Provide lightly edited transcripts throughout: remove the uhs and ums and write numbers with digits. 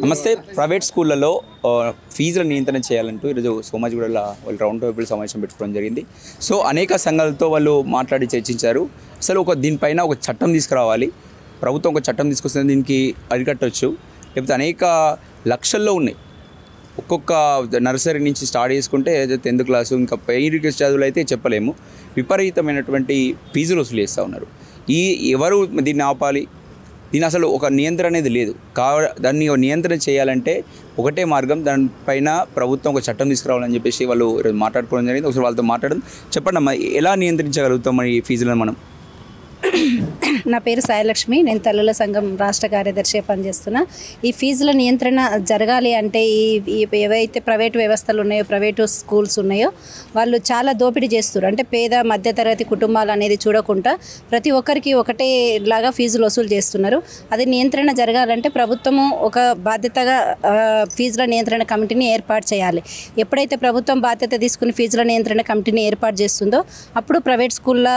నమస్తే. ప్రైవేట్ స్కూళ్ళలో ఫీజుల నియంత్రణ చేయాలంటూ ఈరోజు సోమాజిగూడలో వాళ్ళు రౌండ్ టేబుల్ సమావేశం పెట్టుకోవడం జరిగింది. సో అనేక సంఘాలతో వాళ్ళు మాట్లాడి చర్చించారు. అసలు దీనిపైన ఒక చట్టం తీసుకురావాలి, ప్రభుత్వం ఒక చట్టం తీసుకొస్తే దీనికి అరికట్టవచ్చు. లేకపోతే అనేక లక్షల్లో ఉన్నాయి. ఒక్కొక్క నర్సరీ నుంచి స్టార్ట్ చేసుకుంటే 10th క్లాసు ఇంకా పైకి చదువులు అయితే చెప్పలేము. విపరీతమైనటువంటి ఫీజులు వసూలు చేస్తూ ఉన్నారు. ఎవరు దీన్ని ఆపాలి? దీని అసలు ఒక నియంత్రణ అనేది లేదు. దాన్ని నియంత్రణ చేయాలంటే ఒకటే మార్గం, దానిపైన ప్రభుత్వం ఒక చట్టం తీసుకురావాలని చెప్పేసి వాళ్ళు మాట్లాడుకోవడం జరిగింది. ఒకసారి వాళ్ళతో మాట్లాడడం. చెప్పండి అమ్మా, ఎలా నియంత్రించగలుగుతాం ఈ ఫీజులను మనం? నా పేరు సాయిలక్ష్మి, నేను తల్లుల సంఘం రాష్ట్ర కార్యదర్శిగా పనిచేస్తున్నా. ఈ ఫీజుల నియంత్రణ జరగాలి అంటే ఏవైతే ప్రైవేటు వ్యవస్థలు ఉన్నాయో, ప్రైవేటు స్కూల్స్ ఉన్నాయో వాళ్ళు చాలా దోపిడీ చేస్తారు. అంటే పేద మధ్యతరగతి కుటుంబాలు అనేది చూడకుండా ప్రతి ఒక్కరికి ఒకటే లాగా ఫీజులు వసూలు చేస్తున్నారు. అది నియంత్రణ జరగాలంటే ప్రభుత్వము ఒక బాధ్యతగా ఫీజుల నియంత్రణ కమిటీని ఏర్పాటు చేయాలి. ఎప్పుడైతే ప్రభుత్వం బాధ్యత తీసుకుని ఫీజుల నియంత్రణ కమిటీని ఏర్పాటు చేస్తుందో అప్పుడు ప్రైవేట్ స్కూళ్ళ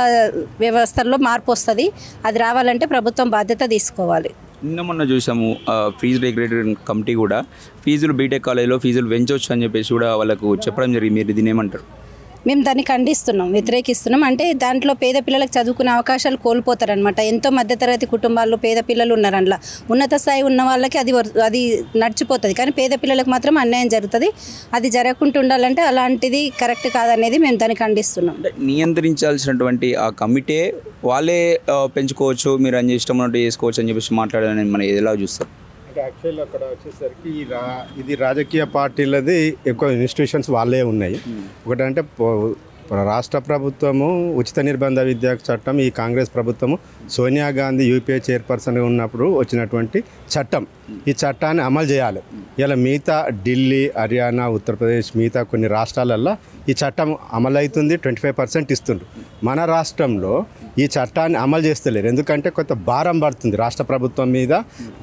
వ్యవస్థల్లో మార్పు వస్తుంది. అది రావాలంటే ప్రభుత్వం బాధ్యత తీసుకోవాలి. నిన్న మొన్న చూసాము ఫీజు రెగ్యులేటరీ కమిటీ కూడా ఫీజులు బీటెక్ కాలేజీలో ఫీజులు పెంచవచ్చు అని చెప్పేసి కూడా వాళ్ళకు చెప్పడం జరిగింది. మీరు దీన్ని ఏమంటారు? మేము దాన్ని ఖండిస్తున్నాం, వ్యతిరేకిస్తున్నాం. అంటే దాంట్లో పేద పిల్లలకు చదువుకునే అవకాశాలు కోల్పోతారనమాట. ఎంతో మధ్యతరగతి కుటుంబాల్లో పేద పిల్లలు ఉన్నారు. అందులో ఉన్నత స్థాయి ఉన్న వాళ్ళకి అది నడిచిపోతుంది, కానీ పేద పిల్లలకు మాత్రం అన్యాయం జరుగుతుంది. అది జరగకుండా ఉండాలంటే అలాంటిది కరెక్ట్ కాదనేది మేము దాన్ని ఖండిస్తున్నాం. నియంత్రించాల్సినటువంటి ఆ కమిటీ వాళ్ళే పెంచుకోవచ్చు, మీరు అని ఇష్టం ఉన్నట్టు చేసుకోవచ్చు అని చెప్పేసి మాట్లాడాలని మనం ఎలా చూస్తాం? అంటే యాక్చువల్లీ అక్కడ వచ్చేసరికి ఇది రాజకీయ పార్టీలది ఎక్కువ ఇన్స్టిట్యూషన్స్ వాళ్ళే ఉన్నాయి. ఒకటంటే రాష్ట్ర ప్రభుత్వము ఉచిత నిర్బంధ విద్యా చట్టం, ఈ కాంగ్రెస్ ప్రభుత్వము సోనియా గాంధీ యూపీఏ చైర్పర్సన్గా ఉన్నప్పుడు వచ్చినటువంటి చట్టం. ఈ చట్టాన్ని అమలు చేయాలి. ఇలా మిగతా ఢిల్లీ, హర్యానా, ఉత్తరప్రదేశ్ మిగతా కొన్ని రాష్ట్రాలల్లో ఈ చట్టం అమలవుతుంది. 25% ఇస్తుండ్రు. మన రాష్ట్రంలో ఈ చట్టాన్ని అమలు చేస్తలేరు. ఎందుకంటే కొంత భారం పడుతుంది రాష్ట్ర ప్రభుత్వం మీద.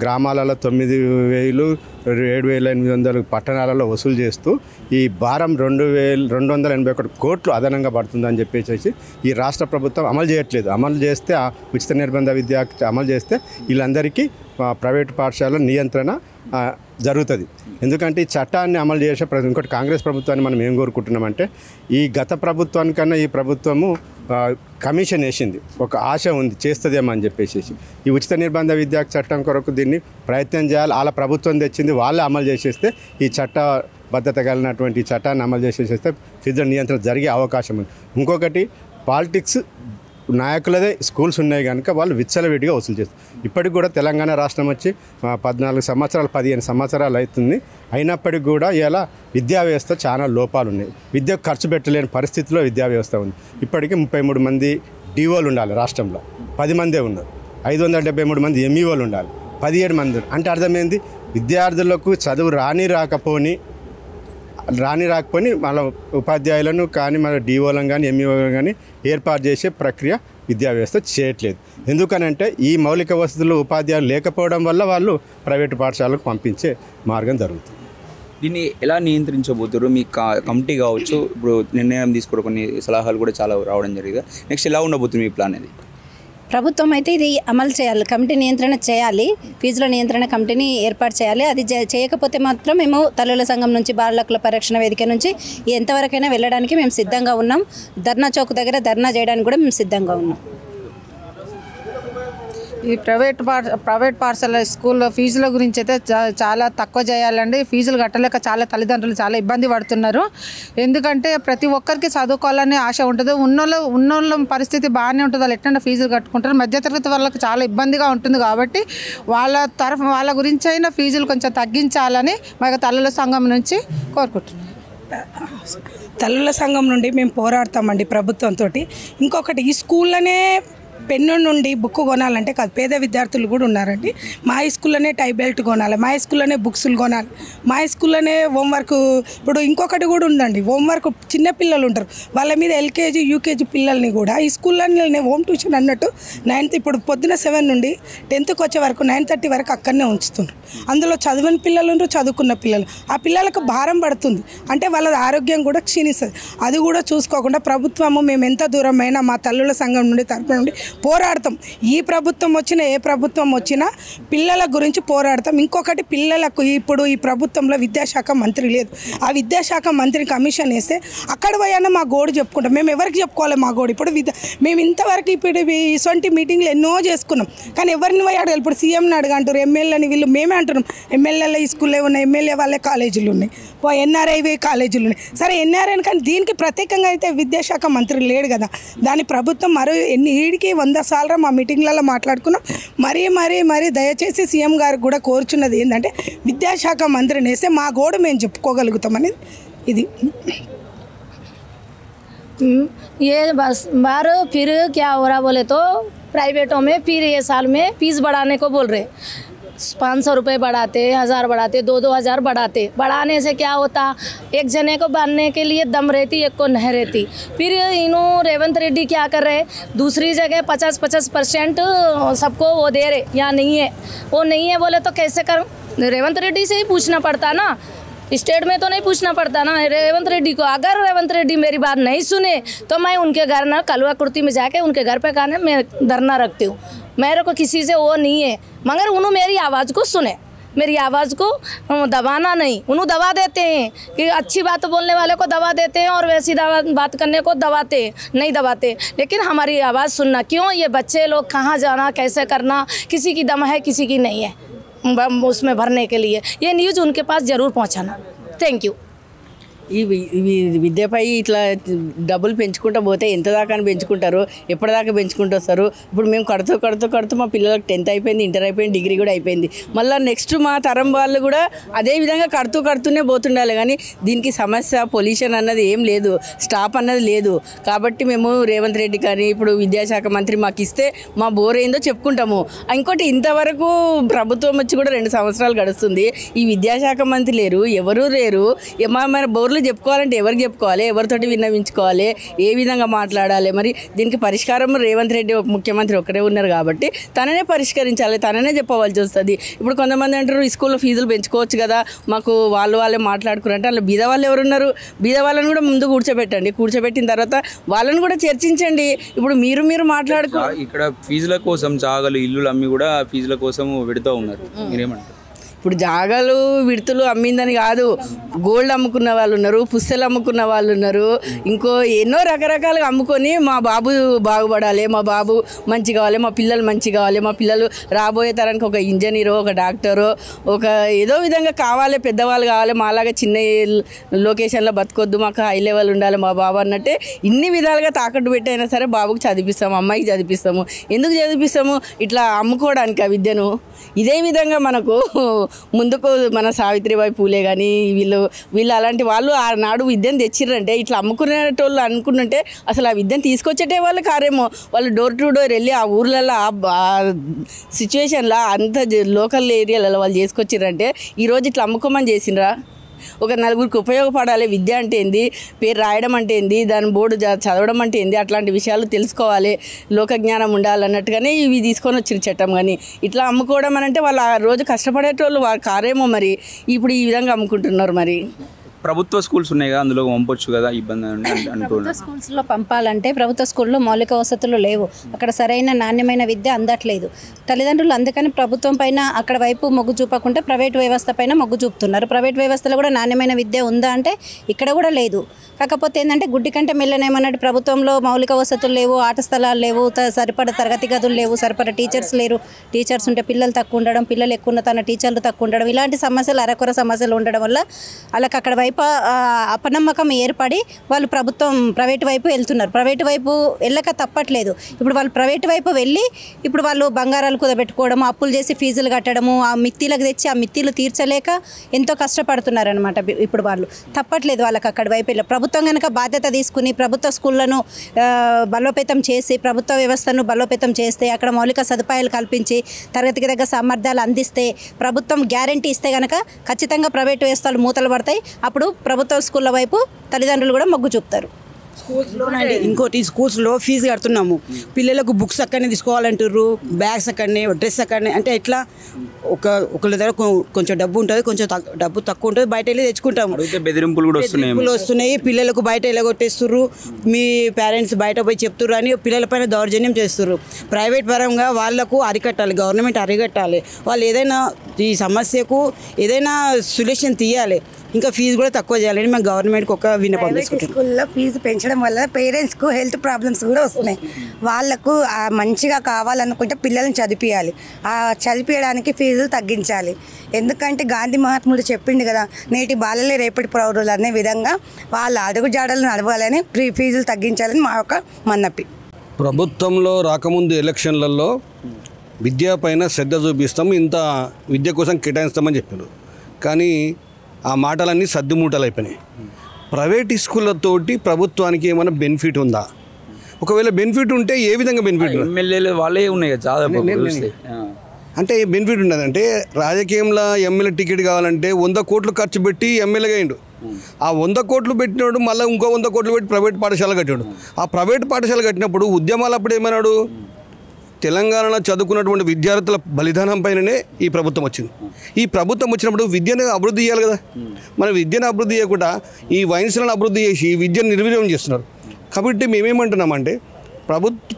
గ్రామాలలో 9,000, 7,800 పట్టణాలలో వసూలు చేస్తూ ఈ భారం 2,281 కోట్లు అదనంగా పడుతుందని చెప్పేసి ఈ రాష్ట్ర ప్రభుత్వం అమలు చేయట్లేదు. అమలు చేస్తే ఉచిత నిర్బంధ విద్య అమలు చేస్తే వీళ్ళందరికీ ప్రైవేటు పాఠశాల నియంత్రణ జరుగుతుంది. ఎందుకంటే ఈ చట్టాన్ని అమలు చేసే ఇంకోటి కాంగ్రెస్ ప్రభుత్వాన్ని మనం ఏం కోరుకుంటున్నామంటే, ఈ గత ప్రభుత్వానికన్నా ఈ ప్రభుత్వము కమిషన్ వేసింది, ఒక ఆశ ఉంది చేస్తుందేమో అని చెప్పేసి. ఈ ఉచిత నిర్బంధ విద్యా చట్టం కొరకు దీన్ని ప్రయత్నం చేయాలి. వాళ్ళ ప్రభుత్వం తెచ్చింది, వాళ్ళే అమలు చేసేస్తే ఈ చట్టబద్ధత కలిగినటువంటి చట్టాన్ని అమలు చేసేస్తే ఫీజుల నియంత్రణ జరిగే అవకాశం ఉంది. ఇంకొకటి, పాలిటిక్స్ నాయకులదే స్కూల్స్ ఉన్నాయి కనుక వాళ్ళు విచ్చలవిడిగా వసూలు చేస్తారు. ఇప్పటికి కూడా తెలంగాణ రాష్ట్రం వచ్చి 14 సంవత్సరాలు 15 సంవత్సరాలు అవుతుంది. అయినప్పటికీ కూడా ఇలా విద్యా వ్యవస్థ చాలా లోపాలు ఉన్నాయి. విద్యకు ఖర్చు పెట్టలేని పరిస్థితిలో విద్యా వ్యవస్థ ఉంది. ఇప్పటికీ 33 మంది డిఓలు ఉండాలి రాష్ట్రంలో, 10 మందే ఉన్నారు. 573 మంది ఎంఈఓలు ఉండాలి, 17 మంది. అంటే అర్థమైంది, విద్యార్థులకు చదువు రాకపోని మన ఉపాధ్యాయులను కానీ మన డిఓలను కానీ ఎంఈఓలను కానీ ఏర్పాటు చేసే ప్రక్రియ విద్యా వ్యవస్థ చేయట్లేదు. ఎందుకనంటే ఈ మౌలిక వసతులు ఉపాధ్యాయులు లేకపోవడం వల్ల వాళ్ళు ప్రైవేటు పాఠశాలకు పంపించే మార్గం జరుగుతుంది. దీన్ని ఎలా నియంత్రించబోతున్నారు? మీ కమిటీ కావచ్చు, ఇప్పుడు నిర్ణయం తీసుకోవడం, కొన్ని సలహాలు కూడా చాలా రావడం జరిగింది. నెక్స్ట్ ఎలా ఉండబోతుంది మీ ప్లాన్? అది ప్రభుత్వం అయితే ఇది అమలు చేయాలి, కమిటీ నియంత్రణ చేయాలి, ఫీజుల నియంత్రణ కమిటీని ఏర్పాటు చేయాలి. అది చేయకపోతే మాత్రం మేము తల్లుల సంఘం నుంచి, బాల హక్కుల పరిరక్షణ వేదిక నుంచి ఎంతవరకైనా వెళ్ళడానికి మేము సిద్ధంగా ఉన్నాం. ధర్నా చౌక్ దగ్గర ధర్నా చేయడానికి కూడా మేము సిద్ధంగా ఉన్నాం. ఈ ప్రైవేట్ పాఠశాల స్కూల్లో ఫీజుల గురించి అయితే చాలా తక్కువ చేయాలండి. ఫీజులు కట్టలేక చాలా తల్లిదండ్రులు చాలా ఇబ్బంది పడుతున్నారు. ఎందుకంటే ప్రతి ఒక్కరికి చదువుకోవాలని ఆశ ఉంటుంది. ఉన్నోళ్ళ పరిస్థితి బాగానే ఉంటుంది, వాళ్ళు ఎట్లా ఫీజులు కట్టుకుంటారు. మధ్యతరగతి వాళ్ళకి చాలా ఇబ్బందిగా ఉంటుంది. కాబట్టి వాళ్ళ గురించి అయినా ఫీజులు కొంచెం తగ్గించాలని మాకు తల్లుల సంఘం నుంచి కోరుకుంటున్నాం. తల్లుల సంఘం నుండి మేము పోరాడతామండి ప్రభుత్వంతో. ఇంకొకటి, ఈ స్కూల్లోనే పెన్ను నుండి బుక్ కొనాలంటే కాదు, పేద విద్యార్థులు కూడా ఉన్నారండి. మా స్కూల్లోనే టై బెల్ట్ కొనాలి, మా స్కూల్లోనే బుక్స్లు కొనాలి, మా స్కూల్ స్కూల్లోనే హోంవర్క్. ఇప్పుడు ఇంకొకటి కూడా ఉందండి, హోంవర్క్. చిన్న పిల్లలు ఉంటారు, వాళ్ళ మీద ఎల్కేజీ యూకేజీ పిల్లల్ని కూడా ఈ స్కూల్లోనే హోమ్ ట్యూషన్ అన్నట్టు 9th ఇప్పుడు పొద్దున 7 నుండి 10th వచ్చే వరకు 9:30 వరకు అక్కడనే ఉంచుతున్నారు. అందులో చదివిన పిల్లలు ఉంటారు, చదువుకున్న పిల్లలు. ఆ పిల్లలకు భారం పడుతుంది, అంటే వాళ్ళ ఆరోగ్యం కూడా క్షీణిస్తుంది. అది కూడా చూసుకోకుండా ప్రభుత్వము మేము ఎంత దూరమైనా మా తల్లుల సంఘం నుండి తరపున నుండి పోరాడతాం. ఈ ప్రభుత్వం వచ్చినా ఏ ప్రభుత్వం వచ్చినా పిల్లల గురించి పోరాడతాం. ఇంకొకటి, పిల్లలకు ఇప్పుడు ఈ ప్రభుత్వంలో విద్యాశాఖ మంత్రి లేదు. ఆ విద్యాశాఖ మంత్రి కమిషన్ వేస్తే అక్కడ పోయానా మా గోడు చెప్పుకుంటాం. మేము ఎవరికి చెప్పుకోవాలి మా గోడు? ఇప్పుడు మేము ఇంతవరకు ఇప్పుడు ఇటువంటి మీటింగ్లు ఎన్నో చేసుకున్నాం, కానీ ఎవరిని పోయి అడగాలి? ఇప్పుడు సీఎంని అడగంటారు, ఎమ్మెల్యేని వీళ్ళు మేమే అంటున్నాం. ఎమ్మెల్యేలో ఈ స్కూల్లో ఉన్నాయి, ఎమ్మెల్యే వాళ్ళే కాలేజీలు ఉన్నాయి, ఎన్ఆర్ఐవి కాలేజీలు ఉన్నాయి. సరే ఎన్ఆర్ఐ, కానీ దీనికి ప్రత్యేకంగా అయితే విద్యాశాఖ మంత్రి లేడు కదా. దాని ప్రభుత్వం ఈడికి 100 సార్లు మా మీటింగ్లలో మాట్లాడుకున్నాం. మరీ దయచేసి సీఎం గారికి కూడా కోరుచున్నది ఏంటంటే విద్యాశాఖ మంత్రిని వేస్తే మా గోడు మేము చెప్పుకోగలుగుతాం అనేది ఇది. ये बस बार फिर क्या हो रहा बोले तो प्राइवेटों में फिर ये साल में फीस बढ़ाने को बोल रहे, 500 रुपये बढ़ाते, 1000 बढ़ाते, 2-2 हज़ार बढ़ाते. बढ़ाने से क्या होता, एक जने को बांधने के लिए दम रहती, एक को नहीं रहती. फिर इन्हों रेवंत रेड्डी क्या कर रहे, दूसरी जगह 50% सबको वो दे रहे, या नहीं है. वो नहीं है बोले तो कैसे कर, रेवंत रेड्डी से ही पूछना पड़ता ना, स्टेट में तो नहीं पूछना पड़ता ना रेवंत रेड्डी को. अगर रेवंत रेड्डी मेरी बात नहीं सुने तो मैं उनके घर ना कलवा कुर्ती में जाके उनके घर पे खाने मैं धरना रखती हूँ. मेरे को किसी से वो नहीं है, मगर उन्होंने मेरी आवाज़ को सुने, मेरी आवाज़ को दबाना नहीं. उन्होंने दबा देते हैं कि अच्छी बात बोलने वाले को दबा देते हैं और वैसी बात करने को दबाते नहीं दबाते. लेकिन हमारी आवाज़ सुनना. क्यों? ये बच्चे लोग कहाँ जाना, कैसे करना, किसी की दम है किसी की नहीं है उसमें भरने के लिए. ये न्यूज़ उनके पास ज़रूर पहुँचाना. Thank you. ఈ విద్యపై ఇట్లా డబ్బులు పెంచుకుంటూ పోతే ఎంత దాకా పెంచుకుంటారు, ఎప్పటిదాకా పెంచుకుంటూ వస్తారు? ఇప్పుడు మేము కడుతూ మా పిల్లలకు 10th అయిపోయింది, ఇంటర్ అయిపోయింది, డిగ్రీ కూడా అయిపోయింది. మళ్ళీ నెక్స్ట్ మా తరం వాళ్ళు కూడా అదే విధంగా కడుతూనే పోతుండాలి. కానీ దీనికి సమస్య పొల్యూషన్ అన్నది ఏం లేదు, స్టాప్ అన్నది లేదు. కాబట్టి మేము రేవంత్ రెడ్డి కానీ ఇప్పుడు విద్యాశాఖ మంత్రి మాకు ఇస్తే మా బోర్ ఏందో చెప్పుకుంటాము. ఇంకోటి, ఇంతవరకు ప్రభుత్వం వచ్చి కూడా 2 సంవత్సరాలు గడుస్తుంది, ఈ విద్యాశాఖ మంత్రి లేరు, ఎవరూ లేరు. మన బోర్లు చెప్పుకోవాలంటే ఎవరికి చెప్పుకోవాలి, ఎవరితోటి విన్నవించుకోవాలి, ఏ విధంగా మాట్లాడాలి? మరి దీనికి పరిష్కారం రేవంత్ రెడ్డి ముఖ్యమంత్రి ఒక్కరే ఉన్నారు కాబట్టి తననే పరిష్కరించాలి, తననే చెప్పవలసి వస్తుంది. ఇప్పుడు కొంతమంది అంటారు ఈ స్కూల్లో ఫీజులు పెంచుకోవచ్చు కదా, మాకు వాళ్ళే మాట్లాడుకున్నారంటే వాళ్ళు బీద వాళ్ళు ఎవరున్నారు? బీద వాళ్ళని కూడా ముందు కూర్చోబెట్టిన తర్వాత వాళ్ళని కూడా చర్చించండి. ఇప్పుడు మీరు మాట్లాడుకో. ఇక్కడ ఫీజుల కోసం జాగాలు, ఇల్లులు అమ్మి కూడా ఫీజుల కోసం పెడుతూ ఉన్నారు. మీరేమంటారు? ఇప్పుడు జాగాలు విడుతులు అమ్మిందని కాదు, గోల్డ్ అమ్ముకున్న వాళ్ళు ఉన్నారు, పుస్తలు అమ్ముకున్న వాళ్ళు ఉన్నారు, ఇంకో ఎన్నో రకరకాలుగా అమ్ముకొని మా బాబు బాగుపడాలి, మా బాబు మంచి కావాలి, మా పిల్లలు మంచి కావాలి, మా పిల్లలు రాబోయే తరానికి ఒక ఇంజనీరో, ఒక డాక్టరో, ఒక ఏదో విధంగా కావాలి, పెద్దవాళ్ళు కావాలి, మాలాగా చిన్న లొకేషన్లో బతకొద్దు, మాకు హై లెవెల్ ఉండాలి మా బాబు అన్నట్టే ఇన్ని విధాలుగా తాకట్టు పెట్టి అయినా సరే బాబుకి చదివిస్తాము, అమ్మాయికి చదివిస్తాము. ఎందుకు చదివిస్తాము? ఇట్లా అమ్ముకోవడానికి ఆ విద్యను. ఇదే విధంగా మనకు ముందుకు మన సావిత్రిబాయి పూలే కానీ వీళ్ళు అలాంటి వాళ్ళు ఆనాడు విద్యను తెచ్చిర్రంటే ఇట్లా అమ్ముకునేటోళ్ళు అనుకుంటుంటే అసలు ఆ విద్యను తీసుకొచ్చేటే వాళ్ళు కారేమో. వాళ్ళు డోర్ టు డోర్ వెళ్ళి ఆ ఊర్లలో ఆ సిచ్యువేషన్లో అంత లోకల్ ఏరియాలలో వాళ్ళు చేసుకొచ్చిర్రంటే ఈరోజు ఇట్లా అమ్ముకోమని చేసిండ్రా? ఒక నలుగురికి ఉపయోగపడాలి. విద్య అంటే ఏంది, పేరు రాయడం అంటే ఏంది, దాని బోర్డు చదవడం అంటే ఏంది, అట్లాంటి విషయాలు తెలుసుకోవాలి, లోకజ్ఞానం ఉండాలన్నట్టుగానే ఇవి తీసుకొని వచ్చిన చట్టం. కానీ ఇట్లా అమ్ముకోవడం అని అంటే వాళ్ళు ఆ రోజు కష్టపడేటోళ్ళు వాళ్ళు కారేమో. మరి ఇప్పుడు ఈ విధంగా అమ్ముకుంటున్నారు. మరి ప్రభుత్వ స్కూల్స్ ఉన్నాయి కదా, అందులో పంపొచ్చు కదా, ఇబ్బంది ప్రభుత్వ స్కూల్స్లో పంపాలంటే ప్రభుత్వ స్కూల్లో మౌలిక వసతులు లేవు, అక్కడ సరైన నాణ్యమైన విద్య అందట్లేదు. తల్లిదండ్రులు అందుకని ప్రభుత్వం పైన అక్కడ వైపు మొగ్గు చూపకుండా ప్రైవేట్ వ్యవస్థ పైన మొగ్గు చూపుతున్నారు. ప్రైవేట్ వ్యవస్థలో కూడా నాణ్యమైన విద్య ఉందా అంటే ఇక్కడ కూడా లేదు. కాకపోతే ఏంటంటే గుడ్డి కంటే మెల్లనేమన్నట్టు ప్రభుత్వంలో మౌలిక వసతులు లేవు, ఆట స్థలాలు లేవు, సరిపడ తరగతి గదులు లేవు, సరిపడ టీచర్స్ లేరు. టీచర్స్ ఉంటే పిల్లలు తక్కువ ఉండడం, పిల్లలు ఎక్కువ ఉన్న తన టీచర్లు తక్కువ ఉండడం, ఇలాంటి సమస్యలు అరకొర సమస్యలు ఉండడం వల్ల వాళ్ళకి అక్కడ వైపు అపనమ్మకం ఏర్పడి వాళ్ళు ప్రైవేట్ వైపు వెళ్తున్నారు. ప్రైవేట్ వైపు వెళ్ళక తప్పట్లేదు. ఇప్పుడు వాళ్ళు ప్రైవేట్ వైపు వెళ్ళి ఇప్పుడు వాళ్ళు బంగారాలు కుదబెట్టుకోవడము, అప్పులు చేసి ఫీజులు కట్టడము, ఆ మిత్తిలకు తెచ్చి ఆ మిత్తిలు తీర్చలేక ఎంతో కష్టపడుతున్నారు అనమాట. ఇప్పుడు వాళ్ళు తప్పట్లేదు వాళ్ళకి అక్కడి వైపు వెళ్ళి. ప్రభుత్వం కనుక బాధ్యత తీసుకుని ప్రభుత్వ స్కూళ్ళను బలోపేతం చేసి ప్రభుత్వ వ్యవస్థను బలోపేతం చేస్తే, అక్కడ మౌలిక సదుపాయాలు కల్పించి తరగతికి తగ్గ సామర్థ్యాలు అందిస్తే, ప్రభుత్వం గ్యారంటీ ఇస్తే కనుక ఖచ్చితంగా ప్రైవేట్ వ్యవస్థలు మూతలు పడతాయి. అప్పుడు ప్రభుత్వ స్కూళ్ళ వైపు తల్లిదండ్రులు కూడా మొగ్గు చూపుతారు. స్కూల్స్లోనండి ఇంకోటి స్కూల్స్లో ఫీజు కడుతున్నాము, పిల్లలకు బుక్స్ అక్కడనే తీసుకోవాలంటారు, బ్యాగ్స్ అక్కడనే, డ్రెస్ అక్కడనే. అంటే ఎట్లా ఒకళ్ళ దగ్గర కొంచెం డబ్బు ఉంటుంది, కొంచెం డబ్బు తక్కువ ఉంటుంది, బయట వెళ్ళి తెచ్చుకుంటాము. బెదిరింపులు కూడా వస్తున్నాయి, పిల్లలకు బయట వెళ్ళగొట్టేస్తుర్రు, మీ పేరెంట్స్ బయట పోయి చెప్తుర్రు అని పిల్లలపైన దౌర్జన్యం చేస్తుర్రు. ప్రైవేట్ పరంగా వాళ్ళకు అరికట్టాలి, గవర్నమెంట్ అరికట్టాలి. వాళ్ళు ఏదైనా ఈ సమస్యకు ఏదైనా సొల్యూషన్ తీయాలి, ఇంకా ఫీజు కూడా తక్కువ చేయాలని మేము గవర్నమెంట్కి ఒక విన్నపం చేసుకుంటాం. స్కూల్లో ఫీజు పెంచడం వల్ల పేరెంట్స్కు హెల్త్ ప్రాబ్లమ్స్ కూడా వస్తున్నాయి. వాళ్ళకు మంచిగా కావాలనుకుంటే పిల్లల్ని చదివించాలి, ఆ చదివించడానికి ఫీజులు తగ్గించాలి. ఎందుకంటే గాంధీ మహాత్ముడు చెప్పిండు కదా, నేటి బాలలే రేపటి పౌరులు అనే విధంగా వాళ్ళ అడుగు జాడలు నడవాలని ఫీజులు తగ్గించాలని మా యొక్క మన్నపి. ప్రభుత్వంలో రాకముందు ఎలక్షన్లలో విద్య పైన శ్రద్ధ చూపిస్తాం, ఇంత విద్య కోసం కేటాయిస్తామని చెప్పారు. కానీ ఆ మాటలన్నీ సర్దుమూటలు అయిపోయినాయి. ప్రైవేట్ స్కూళ్ళతోటి ప్రభుత్వానికి ఏమైనా బెనిఫిట్ ఉందా? ఒకవేళ బెనిఫిట్ ఉంటే ఏ విధంగా బెనిఫిట్? ఎమ్మెల్యేలు వాళ్ళే ఉన్నాయి కదా అంటే బెనిఫిట్ ఉన్నదంటే రాజకీయంలో ఎమ్మెల్యే టికెట్ కావాలంటే 100 కోట్లు ఖర్చు పెట్టి ఎమ్మెల్యేగా అయ్యిండు. ఆ 100 కోట్లు పెట్టినాడు, మళ్ళీ ఇంకో 100 కోట్లు పెట్టి ప్రైవేట్ పాఠశాల కట్టాడు. ఆ ప్రైవేట్ పాఠశాల కట్టినప్పుడు ఉద్యమాలు అప్పుడు ఏమన్నాడు? తెలంగాణలో చదువుకున్నటువంటి విద్యార్థుల బలిదానం పైననే ఈ ప్రభుత్వం వచ్చింది. ఈ ప్రభుత్వం వచ్చినప్పుడు విద్యను అభివృద్ధి చేయాలి కదా. మన విద్యను అభివృద్ధి చేయకుండా ఈ వైన్స్లను అభివృద్ధి చేసి విద్యను నిర్వీర్యం చేస్తున్నారు. కాబట్టి మేమేమంటున్నామంటే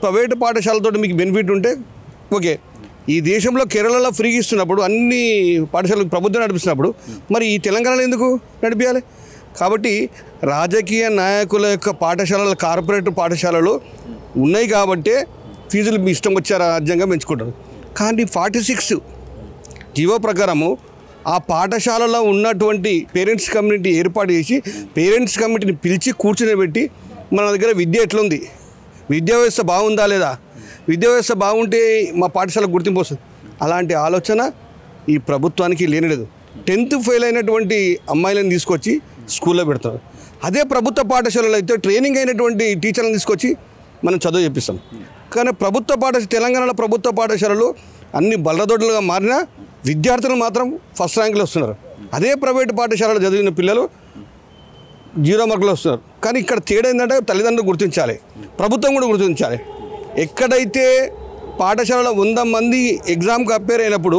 ప్రైవేట్ పాఠశాలతో మీకు బెనిఫిట్ ఉంటే ఓకే. ఈ దేశంలో కేరళలో ఫ్రీగా ఇస్తున్నప్పుడు అన్ని పాఠశాలకు ప్రభుత్వం నడిపిస్తున్నప్పుడు మరి ఈ తెలంగాణలో ఎందుకు నడిపించాలి? కాబట్టి రాజకీయ నాయకుల యొక్క పాఠశాలలు కార్పొరేట్ పాఠశాలలు ఉన్నాయి కాబట్టే ఫీజులు మీ ఇష్టం వచ్చే రాజ్యంగా పెంచుకుంటారు. కానీ 46 జీవో ప్రకారము ఆ పాఠశాలలో ఉన్నటువంటి పేరెంట్స్ కమ్యూనిటీ ఏర్పాటు చేసి పేరెంట్స్ కమ్యూనిటీని పిలిచి కూర్చొని మన దగ్గర విద్య ఎట్లుంది, విద్యా వ్యవస్థ బాగుందా లేదా, విద్యా వ్యవస్థ బాగుంటే మా పాఠశాలకు గుర్తింపు వస్తుంది. అలాంటి ఆలోచన ఈ ప్రభుత్వానికి లేనిలేదు. 10th ఫెయిల్ అయినటువంటి అమ్మాయిలను తీసుకొచ్చి స్కూల్లో పెడతారు. అదే ప్రభుత్వ పాఠశాలలో అయితే ట్రైనింగ్ అయినటువంటి టీచర్లను తీసుకొచ్చి మనం చదువు చెప్పిస్తాం. కానీ తెలంగాణలో ప్రభుత్వ పాఠశాలలు అన్ని బల్లదొడ్లుగా మారినా విద్యార్థులు మాత్రం ఫస్ట్ ర్యాంకులు వస్తున్నారు. అదే ప్రైవేట్ పాఠశాలలో చదివిన పిల్లలు 0 మార్కులు వస్తున్నారు. కానీ ఇక్కడ తేడా ఏంటంటే తల్లిదండ్రులు గుర్తించాలి, ప్రభుత్వం కూడా గుర్తించాలి. ఎక్కడైతే పాఠశాలలో 100 మంది ఎగ్జామ్కి అపేర్ అయినప్పుడు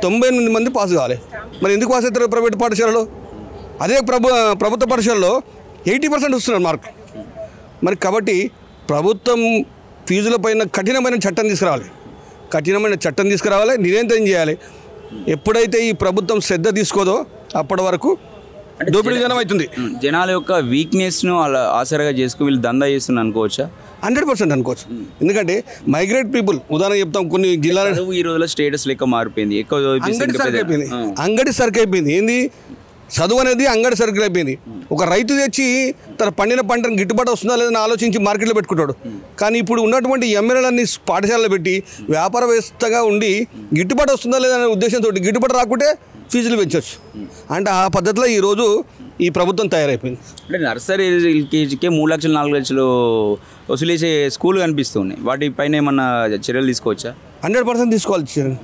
98 మంది పాస్ కావాలి, మరి ఎందుకు పాస్ అవుతారు ప్రైవేట్ పాఠశాలలో? అదే ప్రభుత్వ పాఠశాలలో 80% వస్తున్నారు మార్కులు. మరి కాబట్టి ప్రభుత్వం ఫీజుల పైన కఠినమైన చట్టం తీసుకురావాలి, నిరంతరం చేయాలి. ఎప్పుడైతే ఈ ప్రభుత్వం శ్రద్ధ తీసుకోదో అప్పటి వరకు దోపిడీ జనం అవుతుంది. జనాల యొక్క వీక్నెస్ను అలా ఆసరాగా చేసుకుని వీళ్ళు దందా చేస్తున్నారు అనుకోవచ్చా? 100% అనుకోవచ్చు. ఎందుకంటే మైగ్రేట్ పీపుల్ ఉదాహరణ చెప్తాం, కొన్ని జిల్లాలో ఈ రోజుల్లో స్టేటస్ లెక్క మారిపోయింది, అంగడి సరుకు అయిపోయింది. ఏంది చదువు అనేది అంగడి సరుకులు అయిపోయింది. ఒక రైతు తెచ్చి తన పండిన పంటను గిట్టుబాటు వస్తుందా లేదని ఆలోచించి మార్కెట్లో పెట్టుకుంటాడు. కానీ ఇప్పుడు ఉన్నటువంటి ఎమ్మెల్యేలన్నీ పాఠశాలలో పెట్టి వ్యాపార వ్యవస్థగా ఉండి గిట్టుబాటు వస్తుందా లేదనే ఉద్దేశంతో గిట్టుబాటు రాకుంటే ఫీజులు పెంచవచ్చు. అంటే ఆ పద్ధతిలో ఈరోజు ఈ ప్రభుత్వం తయారైపోయింది. అంటే నర్సరీ ఎల్కేజీకే 3 లక్షలు 4 లక్షలు వసూలు చేసే స్కూల్ కనిపిస్తుంది. వాటిపైన ఏమన్నా చర్యలు తీసుకోవచ్చా? 100% తీసుకోవాలి.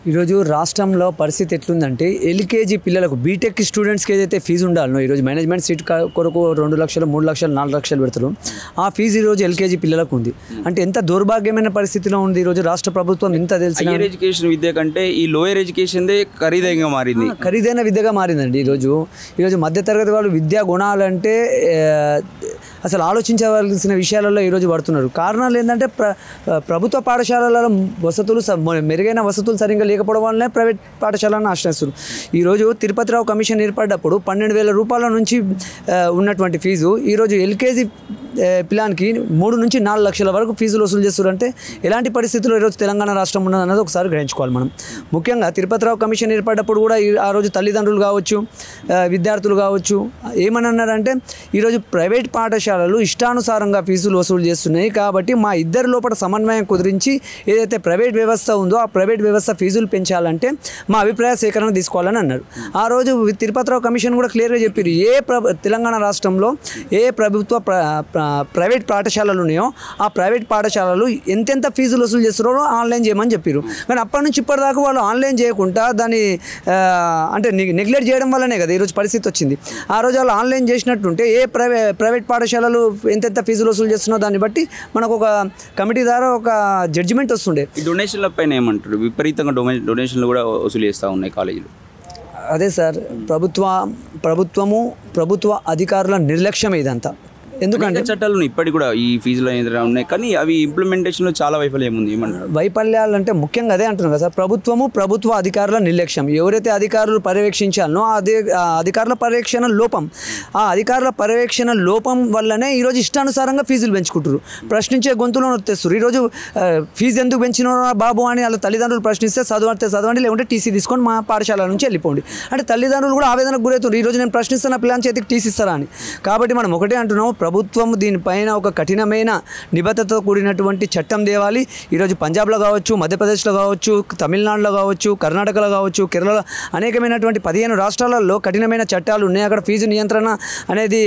ఈరోజు రాష్ట్రంలో పరిస్థితి ఎట్లుందంటే ఎల్కేజీ పిల్లలకు బీటెక్ స్టూడెంట్స్కి ఏదైతే ఫీజు ఉండాలనో ఈరోజు మేనేజ్మెంట్ సీట్ కొరకు 2 లక్షలు 3 లక్షలు 4 లక్షలు పెడతారు. ఆ ఫీజు ఈరోజు ఎల్కేజీ పిల్లలకు ఉంది. అంటే ఎంత దౌర్భాగ్యమైన పరిస్థితిలో ఉంది ఈరోజు రాష్ట్ర ప్రభుత్వం. ఇంత తెలిసిన హైయర్ ఎడ్యుకేషన్ విద్య కంటే ఈ లోయర్ ఎడ్యుకేషన్దే ఖరీదైన విద్యగా మారిందండి. ఈరోజు మధ్యతరగతి వాళ్ళు విద్యా గుణాలంటే అసలు ఆలోచించవలసిన విషయాలలో ఈరోజు పడుతున్నారు. కారణాలు ఏంటంటే ప్రభుత్వ పాఠశాలలలో మెరుగైన వసతులు సరిగ్గా లేకపోవడం వల్లనే ప్రైవేట్ పాఠశాలను ఆశ్రయిస్తారు. ఈరోజు తిరుపతిరావు కమిషన్ ఏర్పడ్డప్పుడు 12,000 రూపాయల నుంచి ఉన్నటువంటి ఫీజు ఈరోజు ఎల్కేజీ పిల్లానికి 3 నుంచి 4 లక్షల వరకు ఫీజులు వసూలు చేస్తారంటే ఎలాంటి పరిస్థితుల్లో ఈరోజు తెలంగాణ రాష్ట్రం ఉన్నదన్నది ఒకసారి గ్రహించుకోవాలి మనం. ముఖ్యంగా తిరుపతిరావు కమిషన్ ఏర్పడ్డప్పుడు కూడా ఆ రోజు తల్లిదండ్రులు కావచ్చు, విద్యార్థులు కావచ్చు ఏమని అన్నారంటే ఈరోజు ప్రైవేట్ పాఠశాలలు ఇష్టానుసారంగా ఫీజులు వసూలు చేస్తున్నాయి కాబట్టి మా ఇద్దరి లోపల సమన్వయం కుదిరించి ఏదైతే ప్రైవేట్ వ్యవస్థ ఉందో ఆ ప్రైవేట్ వ్యవస్థ ఫీజులు పెంచాలంటే మా అభిప్రాయ సేకరణ తీసుకోవాలని అన్నారు. ఆ రోజు తిరుపతిరావు కమిషన్ కూడా క్లియర్గా చెప్పారు తెలంగాణ రాష్ట్రంలో ఏ ప్రభుత్వ ప్రైవేట్ పాఠశాలలు ఉన్నాయో ఆ ప్రైవేట్ పాఠశాలలు ఎంతెంత ఫీజులు వసూలు చేస్తున్నారో ఆన్లైన్ చేయమని చెప్పారు. కానీ అప్పటి నుంచి ఇప్పటిదాకా వాళ్ళు ఆన్లైన్ చేయకుండా దాన్ని అంటే నెగ్లెక్ట్ చేయడం వల్లనే కదా ఈరోజు పరిస్థితి వచ్చింది. ఆ రోజు వాళ్ళు ఆన్లైన్ చేసినట్టుంటే ప్రైవేట్ పాఠశాలలు ఎంతెంత ఫీజులు వసూలు చేస్తున్నారో దాన్ని బట్టి మనకు ఒక కమిటీ ద్వారా ఒక జడ్జిమెంట్ వస్తుండే. ఈ డొనేషన్ల పైన ఏమంటారు? విపరీతంగా డొనేషన్లు కూడా వసూలు చేస్తూ ఉన్నాయి కాలేజీలు. అదే సార్, ప్రభుత్వ అధికారుల నిర్లక్ష్యం ఇదంతా. ఎందుకంటే చట్టాలు ఇప్పటికి కూడా ఈ ఫీజులు ఉన్నాయి కానీ అవి ఇంప్లిమెంటేషన్లో చాలా వైఫల్యం ఉంది. ఏమంటారు? వైఫల్యాలు అంటే ముఖ్యంగా అదే అంటున్నాం కదా సార్, ప్రభుత్వ అధికారుల నిర్లక్ష్యం. ఎవరైతే అధికారులు పర్యవేక్షించాలనో అధికారుల పర్యవేక్షణ లోపం, ఆ అధికారుల పర్యవేక్షణ లోపం వల్లనే ఈరోజు ఇష్టానుసారంగా ఫీజులు పెంచుకుంటారు. ప్రశ్నించే గొంతులో నొత్తేస్తారు. ఈరోజు ఫీజు ఎందుకు పెంచినారా బాబు అని వాళ్ళ తల్లిదండ్రులు ప్రశ్నిస్తే చదవండి లేకుంటే టీసీ తీసుకొని మా పాఠశాల నుంచి వెళ్ళిపోండి అంటే తల్లిదండ్రులు కూడా ఆవేదనకు గురవుతారు. ఈరోజు నేను ప్రశ్నిస్తున్న పిల్లల చేతికి టీసీ ఇస్తారా అని. కాబట్టి మనం ఒకటే అంటున్నాము, ప్రభుత్వం దీనిపైన ఒక కఠినమైన నిబద్ధతతో కూడినటువంటి చట్టం తేవాలి. ఈరోజు పంజాబ్లో కావచ్చు, మధ్యప్రదేశ్లో కావచ్చు, తమిళనాడులో కావచ్చు, కర్ణాటకలో కావచ్చు, కేరళలో అనేకమైనటువంటి 15 రాష్ట్రాలలో కఠినమైన చట్టాలు ఉన్నాయి. అక్కడ ఫీజు నియంత్రణ అనేది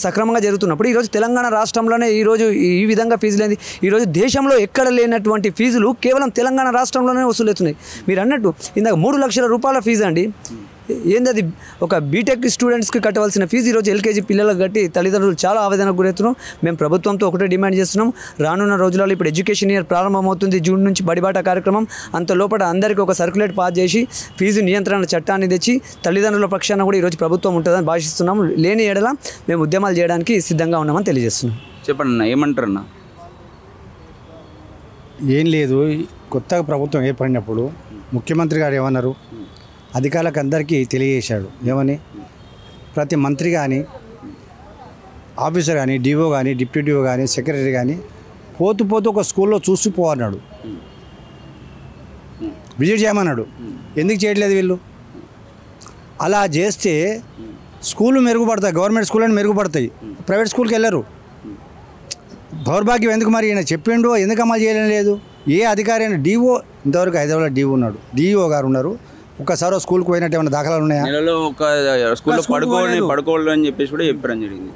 సక్రమంగా జరుగుతున్నప్పుడు ఈరోజు తెలంగాణ రాష్ట్రంలోనే ఈరోజు ఈ విధంగా ఫీజులు ఏంది? ఈరోజు దేశంలో ఎక్కడ లేనటువంటి ఫీజులు కేవలం తెలంగాణ రాష్ట్రంలోనే వసూలవుతున్నాయి. మీరు అన్నట్టు ఇందాక 3 లక్షల రూపాయల ఫీజు అండి. ఏంది అది? ఒక బీటెక్ స్టూడెంట్స్కి కట్టవలసిన ఫీజు ఈరోజు ఎల్కేజీ పిల్లలకు కట్టి తల్లిదండ్రులు చాలా ఆవేదనకు గురవుతున్నాం. మేము ప్రభుత్వంతో ఒకటే డిమాండ్ చేస్తున్నాం, రానున్న రోజులలో ఇప్పుడు ఎడ్యుకేషన్ ఇయర్ ప్రారంభమవుతుంది, జూన్ నుంచి బడిబాట కార్యక్రమం. అంత లోపల అందరికీ ఒక సర్క్యులేట్ పాస్ చేసి ఫీజు నియంత్రణ చట్టాన్ని తెచ్చి తల్లిదండ్రుల పక్షాన కూడా ఈరోజు ప్రభుత్వం ఉంటుందని భావిస్తున్నాం. లేని ఎడల మేము ఉద్యమాలు చేయడానికి సిద్ధంగా ఉన్నామని తెలియజేస్తున్నాం. చెప్పండి అన్న, ఏమంటారన్నా? ఏం లేదు, కొత్తగా ప్రభుత్వం ఏర్పడినప్పుడు ముఖ్యమంత్రి గారు ఏమన్నారు, అధికారులకు అందరికీ తెలియజేశాడు. ఏమని? ప్రతి మంత్రి కానీ, ఆఫీసర్ కానీ, డిఓ కానీ, డిప్యూటీ డిఓ కానీ, సెక్రటరీ కానీ పోతూ ఒక స్కూల్లో చూసిపోవన్నాడు, విజిట్ చేయమన్నాడు. ఎందుకు చేయట్లేదు వీళ్ళు? అలా చేస్తే స్కూళ్ళు మెరుగుపడతాయి, గవర్నమెంట్ స్కూల్ అని మెరుగుపడతాయి, ప్రైవేట్ స్కూల్కి వెళ్ళరు. దౌర్భాగ్యం ఎందుకు మరి? ఈయన చెప్పిండు, ఎందుకు అమలు చేయడం లేదు? ఏ అధికారి అయినా డిఓ, ఇంతవరకు హైదరాబాద్లో డిఓ ఉన్నాడు, డిఓ గారు ఉన్నారు. ఒకసారి స్కూల్కి పోయినట్టు ఏమైనా దాఖలాలు ఉన్నాయా? నెలలో ఒక స్కూల్లో పడుకోవాలని చెప్పేసి కూడా చెప్పడం జరిగింది.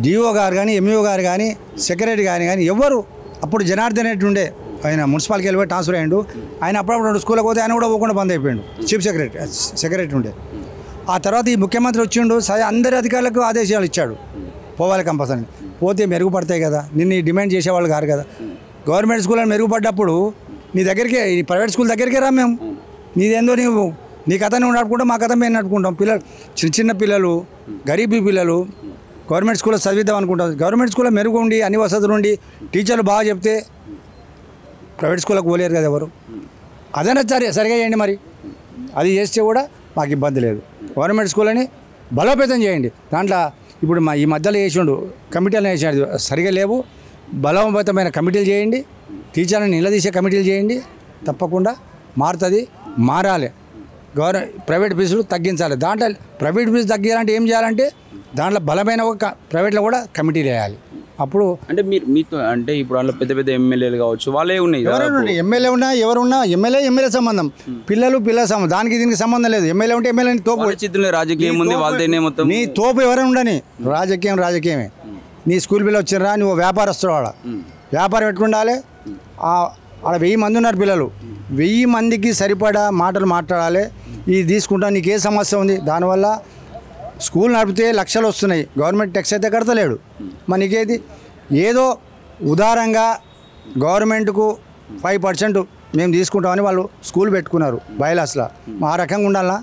డిఓ గారు కానీ, ఎంఈఓ గారు కానీ, సెక్రటరీ కానీ ఎవరు? అప్పుడు జనార్దన్ రెడ్డి ఉండే, ఆయన మున్సిపాలిటీకి వెళ్ళిపోయి ట్రాన్స్ఫర్ అయ్యాడు. ఆయన అప్పుడప్పుడు స్కూల్కి పోతే ఆయన కూడా పోకుండా బంద్ అయిపోయాడు. చీఫ్ సెక్రటరీ ఉండే. ఆ తర్వాత ఈ ముఖ్యమంత్రి వచ్చిండు, అందరి అధికారులకు ఆదేశాలు ఇచ్చాడు, పోవాలి కంపల్సరీ. పోతే మెరుగుపడతాయి కదా, నిన్ను డిమాండ్ చేసేవాళ్ళు కాదు కదా. గవర్నమెంట్ స్కూల్ అని మెరుగుపడ్డప్పుడు నీ దగ్గరికే, ఈ ప్రైవేట్ స్కూల్ దగ్గరికే రా మేము. నీదేందో నీ కథ నువ్వు నడుపుకుంటాం, మా కథ మేము నడుపుకుంటాం. పిల్లలు చిన్న పిల్లలు, గరీబీ పిల్లలు గవర్నమెంట్ స్కూల్లో చదివిద్దాం అనుకుంటాం. గవర్నమెంట్ స్కూల్లో మెరుగు ఉండి, అన్ని వసతులు ఉండి, టీచర్లు బాగా చెప్తే ప్రైవేట్ స్కూల్కి పోలేరు కదా ఎవరు. అదైనా సరిగా చేయండి మరి. అది చేస్తే కూడా మాకు ఇబ్బంది లేదు. గవర్నమెంట్ స్కూల్ అని బలోపేతం చేయండి. దాంట్లో ఇప్పుడు ఈ మధ్యలో వేసిండు, కమిటీలు వేసాడు, సరిగా లేవు. బలోపేతమైన కమిటీలు చేయండి, టీచర్లను నిలదీసే కమిటీలు చేయండి. తప్పకుండా మారుతుంది, మారాలి. ప్రైవేట్ ఫీజులు తగ్గించాలి. దాంట్లో ప్రైవేట్ ఫీజు తగ్గించాలంటే ఏం చేయాలంటే దాంట్లో బలమైన ఒక ప్రైవేట్లో కూడా కమిటీలు వేయాలి. అప్పుడు అంటే మీతో అంటే ఇప్పుడు వాళ్ళ పెద్ద ఎమ్మెల్యేలు కావచ్చు, వాళ్ళే ఉన్నాయి. ఎమ్మెల్యే ఉన్నా ఎవరున్నా ఎమ్మెల్యే సంబంధం, పిల్లల సంబంధం, దానికి దీనికి సంబంధం లేదు. ఎమ్మెల్యే ఉంటే ఎమ్మెల్యే తోపు, రాజకీయం ఉంది వాళ్ళతోనే మొత్తం. నీ తోపు ఎవరైనా ఉండని, రాజకీయమే. నీ స్కూల్ పిల్లలు వచ్చినరా, నువ్వు వ్యాపారస్తుడు, వాడ వ్యాపారం పెట్టుకుండాలి. ఆడ 1000 మంది ఉన్నారు పిల్లలు, 1000 మందికి సరిపడా మాటలు మాట్లాడాలి. ఇది తీసుకుంటా, నీకు ఏ సమస్య ఉంది? దానివల్ల స్కూల్ నడిపితే లక్షలు వస్తున్నాయి, గవర్నమెంట్ ట్యాక్స్ అయితే కడతలేడు. మనకేది ఏదో ఉదారంగా గవర్నమెంట్కు 5% మేము తీసుకుంటామని వాళ్ళు స్కూల్ పెట్టుకున్నారు బైలాస్లో. ఆ రకంగా ఉండాలన్నా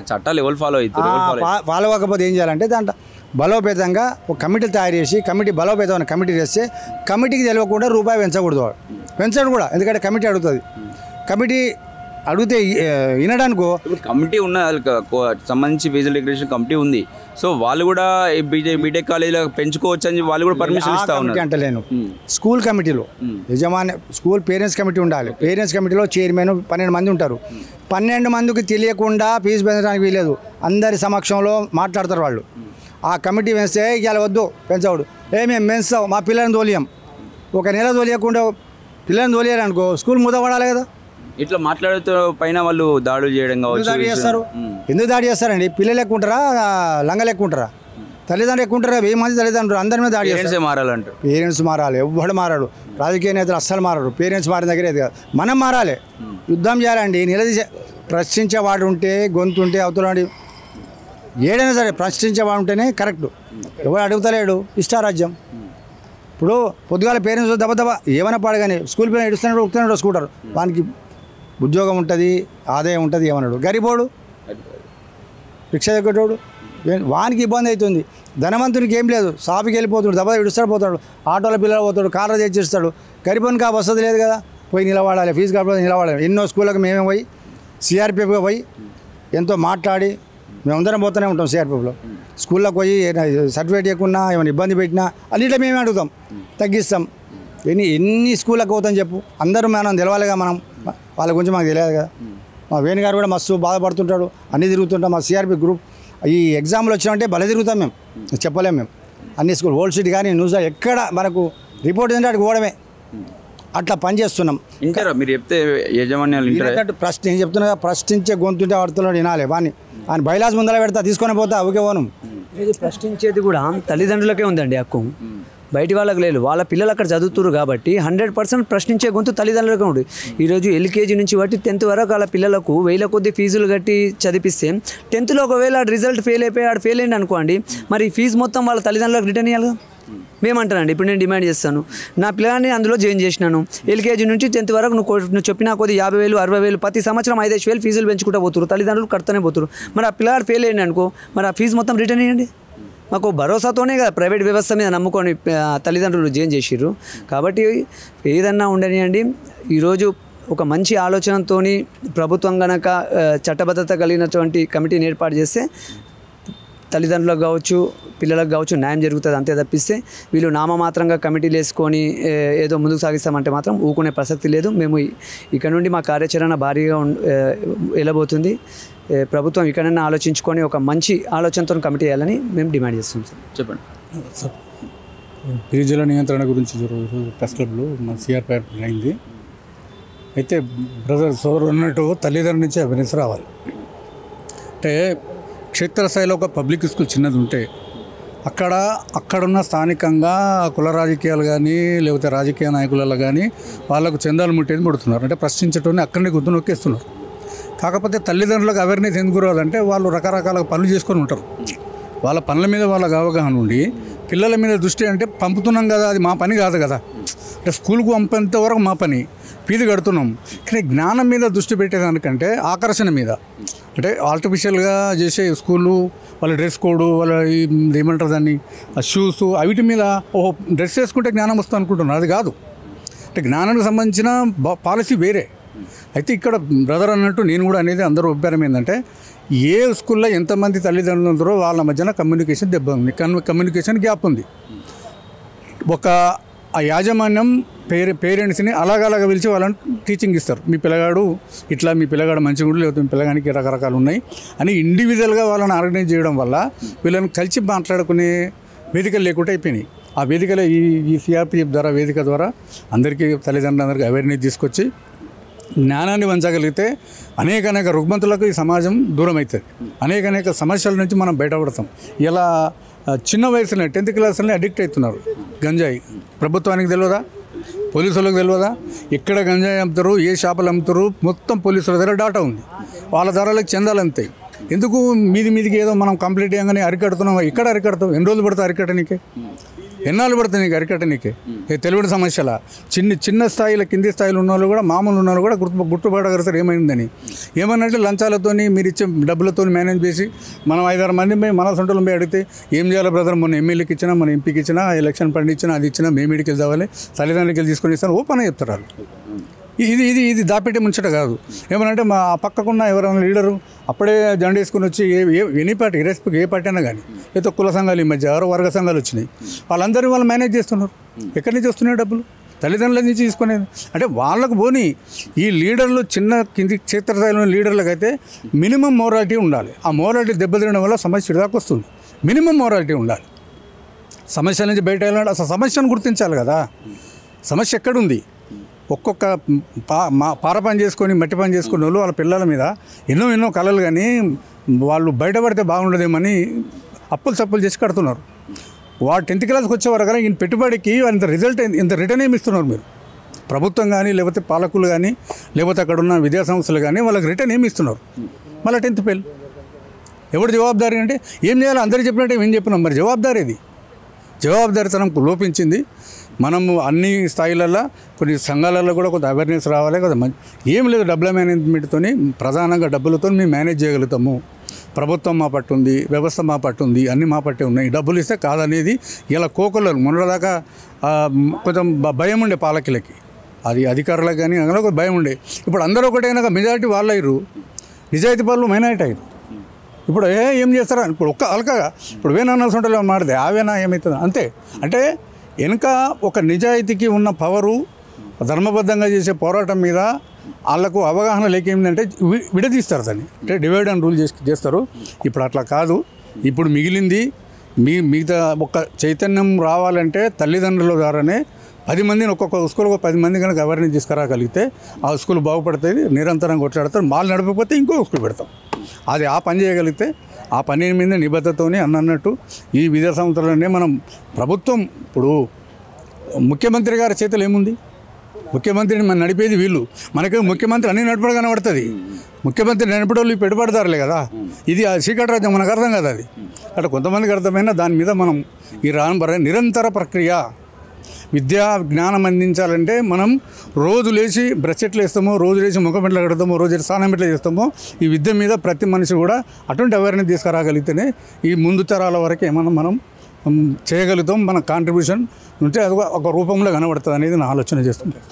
చట్టాలు ఎవరు ఫాలో అవ్వకపోతే ఏం చేయాలంటే దాంట్లో బలోపేతంగా ఒక కమిటీ తయారు చేసి, కమిటీ బలోపేతమైన కమిటీ చేస్తే కమిటీకి తెలియకుండా రూపాయి పెంచకూడదు, పెంచడు కూడా. ఎందుకంటే కమిటీ అడుగుతుంది. కమిటీ అడిగితే వినడానికో కమిటీ ఉన్న సంబంధించి ఫీజుల రెగ్యులేషన్ కమిటీ ఉంది. సో వాళ్ళు కూడా బీటెక్ కాలేజీలో పెంచుకోవచ్చు అని వాళ్ళు కూడా పర్మిషన్ ఇస్తా ఉన్నారు. అంటలేను, స్కూల్ కమిటీలో యజమాని స్కూల్ పేరెంట్స్ కమిటీ ఉండాలి. పేరెంట్స్ కమిటీలో చైర్మన్ 12 మంది ఉంటారు. 12 మందికి తెలియకుండా ఫీజు పెంచడానికి వీలేదు. అందరి సమక్షంలో మాట్లాడతారు వాళ్ళు. ఆ కమిటీ పెంచితే ఇవాళ వద్దు పెంచవడు, మేము పెంచావు మా పిల్లల్ని తోలియం. ఒక నెల తోలియకుండా పిల్లల్ని తోలియాలనుకో స్కూల్ మూతపడాలి కదా. ఇట్లా మాట్లాడుతూ పైన వాళ్ళు దాడులు చేయడం కావచ్చు. దాడి చేస్తారు. ఎందుకు దాడి చేస్తారండి? పిల్లలు ఎక్కువ ఉంటారా, లంగలు ఎక్కువ ఉంటారా, తల్లిదండ్రులు ఎక్కువ ఉంటారా? 1000 మంది తల్లిదండ్రులు అందరి మీద దాడి చేస్తారు. మారాలంటారు. పేరెంట్స్ మారాలి. ఎవ్వడు మారాడు, రాజకీయ నేతలు అస్సలు మారారు. పేరెంట్స్ మారిన దగ్గర కాదు, మనం మారాలి. యుద్ధం చేయాలండి. నిలదీసే ప్రశ్నించేవాడు ఉంటే, గొంతు ఉంటే అవతలాడి ఏడైనా సరే ప్రశ్నించేవాడు ఉంటేనే కరెక్ట్. ఎవరు అడుగుతలేడు, ఇష్టారాజ్యం. ఇప్పుడు పొద్దుగాల పేరెంట్స్ దెబ్బ ఏమైనా పాడగానే స్కూల్ పైన ఎడుస్తున్నాడు స్కూటర్, వానికి ఉద్యోగం ఉంటుంది, ఆదాయం ఉంటుంది. ఏమన్నాడు గరిబోడు, రిక్షా ఎక్కటోడు, వానికి ఇబ్బంది అవుతుంది. ధనవంతునికి ఏం లేదు, షాపుకి వెళ్ళిపోతాడు, దెబ్బ ఇడుస్తాడు పోతాడు, ఆటోలో పిల్లలు పోతాడు, కార్లో తెచ్చిస్తాడు. గరిబోనికి ఆ వసతి లేదు కదా, పోయి నిలబడాలి, ఫీజు కట్టడం నిలబడాలి. ఎన్నో స్కూళ్ళకి మేమే పోయి సిఆర్పిఎఫ్గా పోయి ఎంతో మాట్లాడి మేమందరం పోతూనే ఉంటాం. సిఆర్పిఎఫ్లో స్కూల్లోకి పోయి సర్టిఫికేట్ ఇవ్వకున్నా ఏమైనా ఇబ్బంది పెట్టినా అన్నింటిలో మేమే అడుగుతాం, తగ్గిస్తాం. ఎన్ని స్కూళ్ళకి పోతాం చెప్పు, అందరూ మనం తెలవాలిగా. మనం వాళ్ళ గురించి మాకు తెలియదు కదా. మా వేణు గారు కూడా మస్తు బాధపడుతుంటాడు, అన్నీ తిరుగుతుంటాం. మా సిఆర్పి గ్రూప్ ఈ ఎగ్జామ్లు వచ్చినామంటే భలే తిరుగుతాం మేము, చెప్పలేము మేము. అన్ని స్కూల్ ఓల్డ్ సిటీ కానీ న్యూస్ ఎక్కడ మనకు రిపోర్ట్ ఏంటంటే అక్కడికి పోవడమే. అట్లా పనిచేస్తున్నాం. ఇంకా మీరు చెప్తే యజమాన్యాలు నేను చెప్తున్నా, ప్రశ్నించే గొంతుంటే వాడుతున్నాడు వినాలి. వాడిని ఆయన బైలాస్ ముందర పెడతా, తీసుకొని పోతా, ఊకే పోను. ఇది ప్రశ్నించేది కూడా తల్లిదండ్రులకే ఉందండి హక్కు, బయటి వాళ్ళకి లేదు. వాళ్ళ పిల్లలు అక్కడ చదువుతున్నారు కాబట్టి 100% ప్రశ్నించే గొంతు తల్లిదండ్రులకే ఉంది. ఈరోజు ఎల్కేజీ నుంచి బట్టి 10th వరకు వాళ్ళ పిల్లలకు 1000 కొద్ది ఫీజులు కట్టి చదివిస్తే 10thలో ఒకవేళ రిజల్ట్ ఫెయిల్ అయిపోయి ఫెయిల్ అయింది అనుకోండి, మరి ఫీజు మొత్తం వాళ్ళ తల్లిదండ్రులకు రిటర్న్ ఇవ్వాలి. మేమంటానండి, ఇప్పుడు నేను డిమాండ్ చేస్తాను, నా పిల్లని అందులో జాయిన్ చేసినాను, ఎల్కేజీ నుంచి 10th వరకు నువ్వు చెప్పినా కొద్ది 50,000 60,000 ప్రతి సంవత్సరం 5,000 ఫీజులు పెంచుకుంటూ పోతున్నారు, తల్లిదండ్రులు కడుతూనే పోతున్నారు. మరి ఆ పిల్లగాడు ఫెయిల్ అయ్యింది అనుకో, మరి ఆ ఫీజు మొత్తం రిటర్న్ ఇవ్వండి. మాకు భరోసాతోనే కదా ప్రైవేట్ వ్యవస్థ మీద నమ్ముకొని తల్లిదండ్రులు జాయిన్ చేసిర్రు. కాబట్టి ఏదన్నా ఉండనియండి. ఈరోజు ఒక మంచి ఆలోచనతో ప్రభుత్వం కనుక చట్టబద్ధత కలిగినటువంటి కమిటీని ఏర్పాటు చేస్తే తల్లిదండ్రులకు కావచ్చు, పిల్లలకు కావచ్చు న్యాయం జరుగుతుంది. అంతే తప్పిస్తే వీళ్ళు నామమాత్రంగా కమిటీలు వేసుకొని ఏదో ముందుకు సాగిస్తామంటే మాత్రం ఊకునే ప్రసక్తి లేదు. మేము ఇక్కడ నుండి మా కార్యాచరణ భారీగా వెళ్ళబోతుంది. ప్రభుత్వం ఇక్కడైనా ఆలోచించుకొని ఒక మంచి ఆలోచనతో కమిటీ వేయాలని మేము డిమాండ్ చేస్తున్నాం. సార్ చెప్పండి సార్. ఫీజుల నియంత్రణ గురించి ప్రెస్ క్లబ్లో మా సిఆర్పి అయింది. అయితే బ్రదర్ సోదరు అన్నట్టు తల్లిదండ్రుల నుంచి అవేర్నెస్ రావాలి. అంటే క్షేత్రస్థాయిలో ఒక పబ్లిక్ స్కూల్ చిన్నది ఉంటే అక్కడున్న స్థానికంగా కుల రాజకీయాలు కానీ లేకపోతే రాజకీయ నాయకులలో కానీ వాళ్ళకు చందాలు ముట్టేది ముడుతున్నారు. అంటే ప్రశ్నించటోని అక్కడనే గుర్తు నొక్కేస్తున్నారు. కాకపోతే తల్లిదండ్రులకు అవేర్నెస్ ఎందుకు రావాలంటే వాళ్ళు రకరకాల పనులు చేసుకొని ఉంటారు. వాళ్ళ పనుల మీద వాళ్ళకి అవగాహన ఉండి పిల్లల మీద దృష్టి అంటే పంపుతున్నాం కదా, అది మా పని కాదు కదా. అంటే స్కూల్కు పంపేంత వరకు మా పని, ఫీజు కడుతున్నాం. కానీ జ్ఞానం మీద దృష్టి పెట్టేదానికంటే ఆకర్షణ మీద, అంటే ఆర్టిఫిషియల్గా చేసే స్కూళ్ళు, వాళ్ళ డ్రెస్ కోడ్, వాళ్ళ ఏమంటారు దాన్ని, ఆ షూస్, వీటి మీద ఓహో డ్రెస్ వేసుకుంటే జ్ఞానం వస్తుంది అనుకుంటున్నారు. అది కాదు. అంటే జ్ఞానానికి సంబంధించిన పాలసీ వేరే. అయితే ఇక్కడ బ్రదర్ అన్నట్టు నేను కూడా అనేది అందరూ అభిప్రాయం ఏంటంటే, ఏ స్కూల్లో ఎంతమంది తల్లిదండ్రులు ఉన్నారో వాళ్ళ మధ్యన కమ్యూనికేషన్ దెబ్బ ఉంది, కమ్యూనికేషన్ గ్యాప్ ఉంది. ఒక ఆ యాజమాన్యం పేరెంట్స్ని అలాగ పిలిచి వాళ్ళని టీచింగ్ ఇస్తారు. మీ పిల్లగాడు ఇట్లా, మీ పిల్లగాడు మంచిగా ఉండి, లేకపోతే మీ పిల్లగానికి రకరకాలు ఉన్నాయి అని ఇండివిజువల్గా వాళ్ళని ఆర్గనైజ్ చేయడం వల్ల వీళ్ళని కలిసి మాట్లాడుకునే వేదికలు లేకుండా అయిపోయినాయి. ఆ వేదికలో ఈ సిఆర్పిఎఫ్ ద్వారా వేదిక ద్వారా అందరికీ తల్లిదండ్రులందరికీ అవేర్నెస్ తీసుకొచ్చి జ్ఞానాన్ని పంచగలిగితే అనేక రుగ్మతులకు ఈ సమాజం దూరం అవుతుంది. అనేక సమస్యల నుంచి మనం బయటపడతాం. ఇలా చిన్న వయసులోనే 10th క్లాస్లోనే అడిక్ట్ అవుతున్నారు గంజాయి. ప్రభుత్వానికి తెలియదా, పోలీసులకు తెలియదా, ఎక్కడ గంజాయి అమ్ముతారు, ఏ షాపులు అమ్ముతారు, మొత్తం పోలీసుల దగ్గర డాటా ఉంది. వాళ్ళ ధరలకు చందాలు అంతాయి. ఎందుకు మీదికి ఏదో మనం కంప్లీట్ చేయగానే అరికడుతున్నాం. ఎక్కడ అరికడతాం? ఎన్ని రోజులు పడతావు అరికట్టనీకే? ఎన్నాళ్ళు పడుతుంది నీకు అరికట్టనీకే? తెలియని సమస్యల చిన్న స్థాయిలో, కింది స్థాయిలో ఉన్న వాళ్ళు కూడా, మామూలు ఉన్న వాళ్ళు కూడా గుర్తుపడగలుగుతారు ఏమైందని. ఏమన్నంటే లంచాలతో మీరు ఇచ్చే డబ్బులతో మేనేజ్ చేసి మనం 5-6 మంది మన సొంతలు పోయి అడిగితే ఏం చేయాలి బ్రదర్, మన ఎమ్మెల్యేకి ఇచ్చినా, మన ఎంపీకి ఇచ్చినా, ఎలక్షన్ ఫండ్ ఇచ్చినా, అది ఇచ్చినా, మేము ఇడికి వెళ్ళి తల్లిదండ్రులకి వెళ్ళి తీసుకొని ఇస్తాను ఓపెన్ చెప్తారు వాళ్ళు. ఇది దాపెట్టి ముంచట కాదు. ఏమనంటే మా పక్కకున్న ఎవరైనా లీడరు అప్పుడే జెండా వేసుకుని వచ్చి ఎనీ పార్టీ ఇరెస్పెక్ట్ ఏ పార్టీ అయినా కానీ ఏదో కుల సంఘాలు ఈ మధ్య వర్గ సంఘాలు వచ్చినాయి, వాళ్ళందరూ వాళ్ళు మేనేజ్ చేస్తున్నారు. ఎక్కడి నుంచి వస్తున్నాయి డబ్బులు? తల్లిదండ్రుల నుంచి తీసుకునేది. అంటే వాళ్ళకు పోని ఈ లీడర్లు చిన్న కింది క్షేత్రస్థాయిలో లీడర్లకు అయితే మినిమం మోరాలిటీ ఉండాలి. ఆ మోరాలిటీ దెబ్బతినడం వల్ల సమస్య దాకా వస్తుంది. మినిమం మోరాలిటీ ఉండాలి. సమస్య నుంచి బయట వెళ్ళాలి. అసలు సమస్యను గుర్తించాలి కదా. సమస్య ఎక్కడుంది? ఒక్కొక్క పార పని చేసుకొని మట్టి పని చేసుకునే వాళ్ళు వాళ్ళ పిల్లల మీద ఎన్నో కళలు, కానీ వాళ్ళు బయటపడితే బాగుండదేమని అప్పులు సప్పులు చేసి కడుతున్నారు. వాడు 10th క్లాస్కి వచ్చేవారు కదా, ఈయన పెట్టుబడికి ఇంత రిజల్ట్ ఇంత రిటర్న్ ఏమి ఇస్తున్నారు మీరు? ప్రభుత్వం కానీ లేకపోతే పాలకులు కానీ లేకపోతే అక్కడ ఉన్న విద్యా సంస్థలు కానీ వాళ్ళకి రిటర్న్ ఏమి ఇస్తున్నారు? మళ్ళీ 10th ఫెయిల్. ఎవరు జవాబుదారీ అంటే ఏం చేయాలో అందరూ చెప్పినట్టే ఏం చెప్పినాం. మరి జవాబుదారీ ఇది. జవాబుదారీతనం లోపించింది. మనము అన్ని స్థాయిలలో కొన్ని సంఘాలలో కూడా కొంత అవేర్నెస్ రావాలి కదా. ఏం లేదు, డబ్బుల మేనేజ్మెంట్తో ప్రధానంగా డబ్బులతో మేము మేనేజ్ చేయగలుగుతాము. ప్రభుత్వం మా పట్టు ఉంది, వ్యవస్థ మా పట్టు ఉంది, అన్నీ మా పట్టే ఉన్నాయి. డబ్బులు ఇస్తే కాదనేది ఇలా కోకొల్లరు మొన్నదాకా కొంచెం భయం ఉండే పాలకులకి, అది అధికారులకు కానీ అందులో ఒక భయం ఉండే. ఇప్పుడు అందరూ ఒకటైనా మెజారిటీ వాళ్ళు అయ్యారు, నిజాయితీ పనులు మైనారిటీ అయ్యారు. ఇప్పుడు ఏం చేస్తారా? ఇప్పుడు ఒక్క అలకగా ఇప్పుడు వేనన్నా సొంటలో మాడితే ఆవేనా ఏమవుతుంది అంతే. అంటే వెనుక ఒక నిజాయితీకి ఉన్న పవరు, ధర్మబద్ధంగా చేసే పోరాటం మీద వాళ్ళకు అవగాహన లేక ఏంటంటే విడదీస్తారు దాన్ని. అంటే డివైడ్ అండ్ రూల్ చేస్తారు. ఇప్పుడు అట్లా కాదు. ఇప్పుడు మిగిలింది మిగతా ఒక చైతన్యం రావాలంటే తల్లిదండ్రుల ద్వారానే 10 మందిని ఒక్కొక్క స్కూల్ 10 మంది కనుక అవేర్నెస్ తీసుకురాగలిగితే ఆ స్కూల్ బాగుపడుతుంది. నిరంతరం కొట్లాడతారు. మాలు నడపకపోతే ఇంకో స్కూల్ పెడతాం. అది ఆ పని చేయగలిగితే ఆ పని మీద నిబద్ధతోనే అన్నట్టు ఈ విద్యా సంస్థలనే మనం ప్రభుత్వం ఇప్పుడు ముఖ్యమంత్రి గారి చేతులు ఏముంది? ముఖ్యమంత్రిని మనం నడిపేది వీళ్ళు. మనకి ముఖ్యమంత్రి అన్ని నడపడం కనబడుతుంది. ముఖ్యమంత్రి నడిపేటోళ్ళు పెట్టుబడతారులే కదా. ఇది చీకటి రాజ్యం, మనకు అర్థం కదా. అది అట్లా కొంతమందికి అర్థమైనా దాని మీద మనం ఈ నిరంతర ప్రక్రియ విద్యా జ్ఞానం అందించాలంటే మనం రోజు లేచి బ్రష్ ఎట్లా వేస్తామో, రోజు లేచి ముఖం ఎట్లా కడతామో, రోజు స్నానం ఎట్లా చేస్తామో, ఈ విద్య మీద ప్రతి మనిషి కూడా అటువంటి అవేర్నెస్ తీసుకురాగలిగితేనే ఈ ముందు తరాల వరకు ఏమన్నా మనం చేయగలుగుతాం. మన కాంట్రిబ్యూషన్ ఉంటే అది ఒక రూపంలో కనబడుతుంది అనేది నా ఆలోచన చేస్తుంటాను.